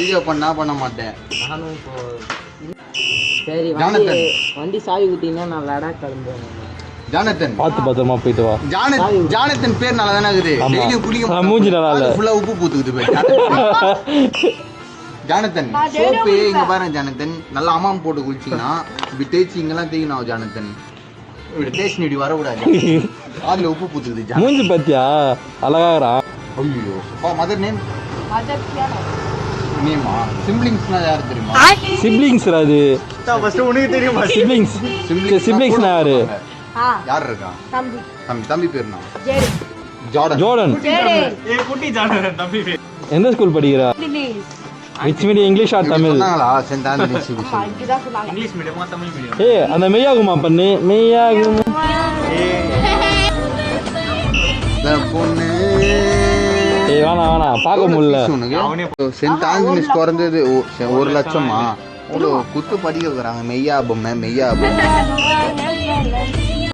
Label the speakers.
Speaker 1: Video பண்ண மாட்டேன்.
Speaker 2: நானும் இப்போ சரி வண்டி சாவி குத்திங்கன்னா நான் லடாக் கிளம்புவேன்.
Speaker 1: ஜானத்தன்
Speaker 3: பார்த்து பத்திரமா போயிட்டு வா.
Speaker 1: ஜானத்தன் பேர் நல்லா தானே இருக்குது. டெய்லியும் குளிக்க
Speaker 3: மூஞ்சி நல்லா இல்ல,
Speaker 1: ஃபுல்லா உப்பு பூத்துக்குது பேர் ஜானத்தன். சோப்பு இங்க பாருங்க ஜானத்தன், நல்லா அம்மாம் போட்டு குளிச்சிங்கன்னா இப்படி தேய்ச்சி இங்கெல்லாம் தேய்க்கணும் ஜானத்தன். இப்படி தேய்ச்சி இப்படி வரக்கூடாது. அதுல உப்பு பூத்துக்குது.
Speaker 3: மூஞ்சி பத்தியா அழகாகிறா.
Speaker 1: ஐயோ மதர் நேம் நேமா சிப்லிங்ஸ்னா யாரு தெரியுமா?
Speaker 3: சிப்லிங்ஸ் அது
Speaker 4: ஃபர்ஸ்ட் உனக்கு தெரியுமா?
Speaker 3: சிப்லிங்ஸ் சிப்லிங்ஸ்னா யாரு?
Speaker 1: யார் இருக்கா? தம்பி பேர்னா
Speaker 3: ஜோர்டன்.
Speaker 4: குட்டி ஜார்டன் தம்பி பேர்.
Speaker 3: எந்த ஸ்கூல் படிக்கிறா? Which medium, English or Tamil?
Speaker 4: English மீடியமா தமிழ் மீடியம்?
Speaker 3: ஏய் அந்த மெய்யாகுமா பண்ணு, மெய்யாகுமா
Speaker 1: பொண்ணு.
Speaker 3: ஏய் வேணாம் பார்க்க முடியல.
Speaker 1: சென்ட் ஆண்டனிஸ் குறைஞ்சது 1 லட்சமா? குத்து படிக்க வைக்கிறாங்க. மெய்யாபம்